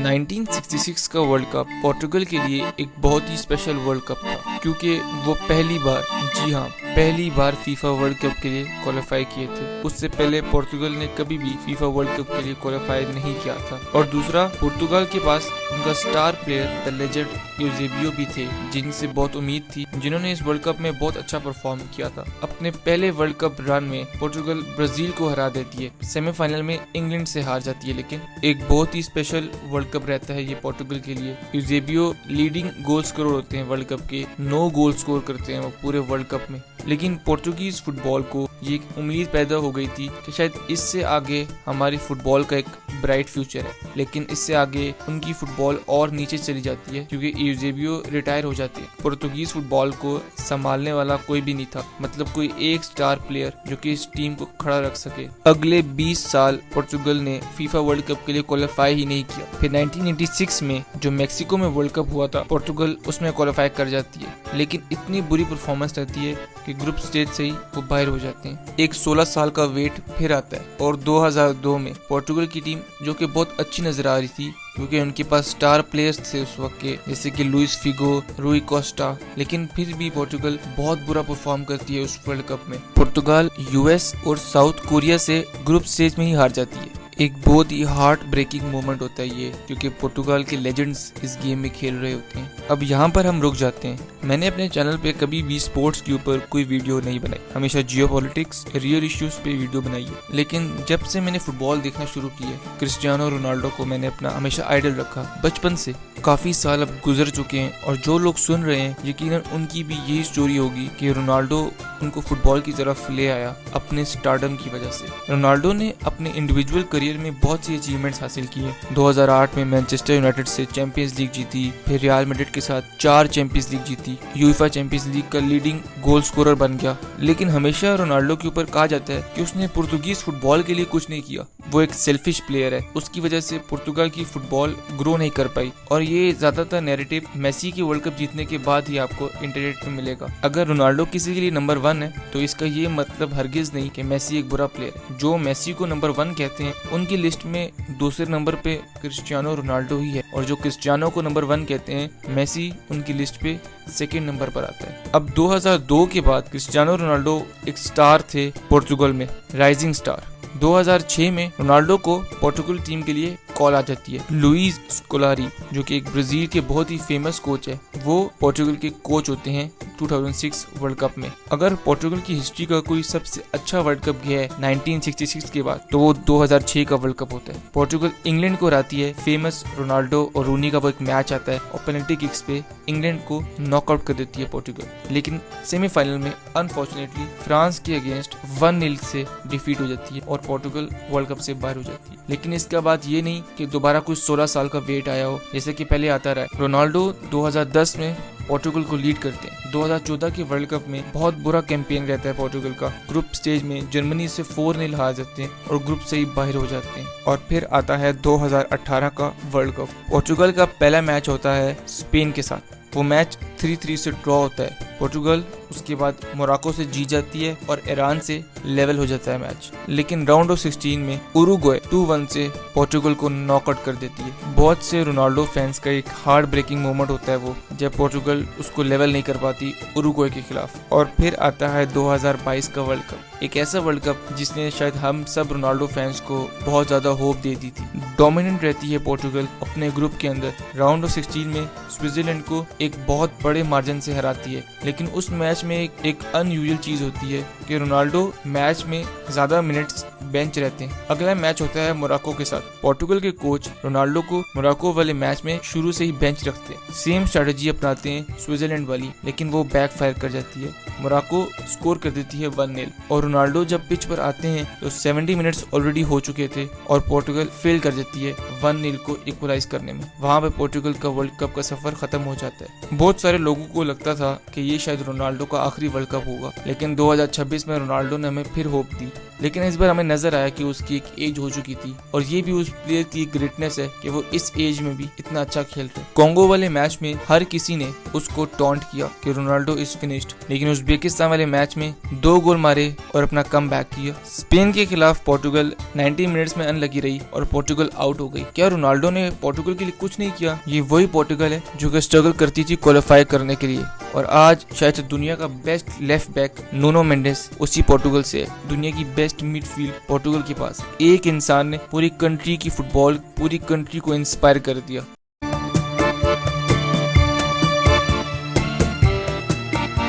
1966 का world cup Portugal के लिए एक बहुत ही स्पेशल वर्ल्ड कप था, क्योंकि वो पहली बार, जी हाँ, पहली बार फीफा वर्ल्ड कप के लिए क्वालिफाई किए थे। उससे पहले पोर्टुगल ने कभी भी फीफा वर्ल्ड कप के लिए क्वालिफाई नहीं किया था। और दूसरा, पुर्तगाल के पास उनका स्टार प्लेयर द लेजेंड यूजेबियो भी थे, जिनसे बहुत उम्मीद थी, जिन्होंने इस वर्ल्ड कप में बहुत अच्छा परफॉर्म किया था। अपने पहले वर्ल्ड कप रन में पोर्टुगल ब्राजील को हरा देती है, सेमीफाइनल में इंग्लैंड से हार जाती है, लेकिन एक बहुत ही स्पेशल वर्ल्ड कप रहता है ये पोर्टुगल के लिए। यूजेबियो लीडिंग गोल स्कोरर होते हैं वर्ल्ड कप के, 9 गोल स्कोर करते हैं वो पूरे वर्ल्ड कप में। लेकिन पोर्टुगीज फुटबॉल को ये एक उम्मीद पैदा हो गई थी कि शायद इससे आगे हमारी फुटबॉल का एक ब्राइट फ्यूचर है, लेकिन इससे आगे उनकी फुटबॉल और नीचे चली जाती है क्योंकि यूजेबियो रिटायर हो जाते हैं। पोर्तुगीज फुटबॉल को संभालने वाला कोई भी नहीं था, मतलब कोई एक स्टार प्लेयर जो कि इस टीम को खड़ा रख सके। अगले 20 साल पोर्तुगल ने फीफा वर्ल्ड कप के लिए क्वालिफाई ही नहीं किया। फिर 1986 में जो मैक्सिको में वर्ल्ड कप हुआ था, पोर्तुगल उसमें क्वालिफाई कर जाती है, लेकिन इतनी बुरी परफॉर्मेंस रहती है कि ग्रुप स्टेज से ही वो बाहर हो जाते हैं। एक 16 साल का वेट फिर आता है और 2002 में पोर्टुगल की टीम, जो कि बहुत अच्छी नजर आ रही थी क्योंकि उनके पास स्टार प्लेयर्स थे उस वक्त के, जैसे कि लुइस फिगो, रूई कोस्टा, लेकिन फिर भी पोर्टुगल बहुत बुरा परफॉर्म करती है उस वर्ल्ड कप में। पुर्तगाल यूएस और साउथ कोरिया से ग्रुप स्टेज में ही हार जाती है। एक बहुत ही हार्ट ब्रेकिंग मोमेंट होता है ये, क्योंकि पुर्तगाल के लेजेंड्स इस गेम में खेल रहे होते हैं। अब यहाँ पर हम रुक जाते हैं। मैंने अपने चैनल पे कभी भी स्पोर्ट्स के ऊपर कोई वीडियो नहीं बनाई, हमेशा जियोपॉलिटिक्स, रियल इश्यूज पे वीडियो बनाई है। लेकिन जब से मैंने फुटबॉल देखना शुरू किया, क्रिस्टियानो रोनाल्डो को मैंने अपना हमेशा आइडल रखा बचपन से। काफी साल अब गुजर चुके हैं और जो लोग सुन रहे हैं यकीनन उनकी भी यही स्टोरी होगी कि रोनाल्डो उनको फुटबॉल की तरफ ले आया अपने स्टारडम की वजह से। रोनाल्डो ने अपने इंडिविजुअल करियर में बहुत सी अचीवमेंट्स हासिल की है। 2008 में मैनचेस्टर यूनाइटेड से चैंपियंस लीग जीती, फिर रियल मैड्रिड के साथ 4 चैंपियंस लीग जीती, यूएफए चैंपियंस लीग का लीडिंग गोल स्कोरर बन गया। लेकिन हमेशा रोनाल्डो के ऊपर कहा जाता है कि उसने पुर्तगीज फुटबॉल के लिए कुछ नहीं किया, वो एक सेल्फिश प्लेयर है, उसकी वजह से पुर्तगाल की फुटबॉल ग्रो नहीं कर पाई। और ये ज्यादातर नैरेटिव मेसी के वर्ल्ड कप जीतने के बाद ही आपको इंटरनेट पे मिलेगा। अगर रोनाल्डो किसी के लिए नंबर 1 है तो इसका ये मतलब हरगिज नहीं कि मेसी एक बुरा प्लेयर है। जो मेसी को नंबर 1 कहते हैं उनकी लिस्ट में दूसरे नंबर पे क्रिस्टियानो रोनाल्डो ही है, और जो क्रिस्टियानो को नंबर 1 कहते हैं, मेसी उनकी लिस्ट पे सेकंड नंबर पर आता है। अब 2002 के बाद क्रिस्टियानो रोनाल्डो एक स्टार थे पोर्तुगल में, राइजिंग स्टार। 2006 में रोनाल्डो को पोर्टुगल टीम के लिए कॉल आ जाती है। लुइस स्कोलारी, जो कि एक ब्राजील के बहुत ही फेमस कोच है, वो पोर्टुगल के कोच होते हैं 2006 वर्ल्ड कप में। अगर पोर्टुगल की हिस्ट्री का कोई सबसे अच्छा वर्ल्ड कप गया है 1966 के बाद, तो वो 2006 का वर्ल्ड कप होता है। पोर्टुगल इंग्लैंड को हराती है, फेमस रोनाल्डो और रूनी का वो एक मैच आता है और पेनल्टी किक्स पे इंग्लैंड को नॉकआउट कर देती है पोर्टुगल। लेकिन सेमीफाइनल में अनफॉर्चुनेटली फ्रांस के अगेंस्ट 1-0 से डिफीट हो जाती है और पोर्टुगल वर्ल्ड कप से बाहर हो जाती है। लेकिन इसके बाद ये नहीं कि दोबारा कुछ 16 साल का वेट आया हो जैसे कि पहले आता रहा है। रोनाल्डो 2010 में पोर्टुगल को लीड करते हैं। 2014 के वर्ल्ड कप में बहुत बुरा कैंपेन रहता है पोर्टुगल का। ग्रुप स्टेज में जर्मनी से 4-0 हार जाते हैं और ग्रुप से ही बाहर हो जाते हैं। और फिर आता है 2018 का वर्ल्ड कप। पोर्टुगल का पहला मैच होता है स्पेन के साथ, वो मैच 3-3 से ड्रॉ होता है। पोर्टुगल उसके बाद मोरक्को से जीत जाती है और ईरान से लेवल हो जाता है मैच। लेकिन राउंड ऑफ 16 में उरुग्वे 2-1 से पोर्टुगल को नॉकआउट कर देती है। बहुत से रोनाल्डो फैंस का एक हार्ट ब्रेकिंग मोमेंट होता है वो, जब पोर्टुगल उसको लेवल नहीं कर पाती उरुग्वे के खिलाफ। और फिर आता है 2022 का वर्ल्ड कप, एक ऐसा वर्ल्ड कप जिसने शायद हम सब रोनाल्डो फैंस को बहुत ज्यादा होप दे दी थी। डोमिनेंट रहती है पोर्टुगल अपने ग्रुप के अंदर। राउंड ऑफ 16 में स्विट्जरलैंड को एक बहुत बड़े मार्जिन से हराती है। लेकिन उस मैच में एक अनयूजुअल चीज होती है कि रोनाल्डो मैच में ज्यादा मिनट्स बेंच रहते हैं। अगला मैच होता है मोरक्को के साथ। पोर्टुगल के कोच रोनाल्डो को मोरक्को वाले मैच में शुरू से ही बेंच रखते हैं। सेम स्ट्रेटजी अपनाते हैं स्विट्जरलैंड वाली, लेकिन वो बैकफायर कर जाती है। मोरक्को स्कोर कर देती है 1-0 और रोनाल्डो जब पिच पर आते हैं तो 70 मिनट्स ऑलरेडी हो चुके थे और पोर्टुगल फेल कर जाती है 1-0 को इक्वलाइज करने में। वहां पे पोर्टुगल का वर्ल्ड कप का सफर खत्म हो जाता है। बहुत सारे लोगों को लगता था कि ये शायद रोनाल्डो का आखिरी वर्ल्ड कप होगा, लेकिन 2026 में रोनाल्डो ने हमें फिर होप दी। लेकिन इस बार हमें नजर आया कि उसकी एक एज हो चुकी थी और ये भी उस प्लेयर की ग्रेटनेस है कि वो इस एज में भी इतना अच्छा खेलते हैं। कॉन्गो वाले मैच में हर किसी ने उसको टॉन्ट किया कि रोनाल्डो इज फिनिश्ड, लेकिन उज्बेकिस्तान वाले मैच में 2 गोल मारे और अपना कम बैक किया। स्पेन के खिलाफ पोर्टुगल 90 मिनट्स में अनलकी रही और पोर्टुगल आउट हो गई। क्या रोनाल्डो ने पोर्टुगल के लिए कुछ नहीं किया? ये वही पोर्टुगल है जो कि स्ट्रगल करती थी क्वालिफाई करने के लिए, और आज शायद दुनिया का best left back Nuno Mendes उसी पोर्टुगल से है। दुनिया की बेस्ट मिडफील्ड पोर्टुगल के पास। एक इंसान ने पूरी कंट्री की फुटबॉल, पूरी कंट्री को इंस्पायर कर दिया।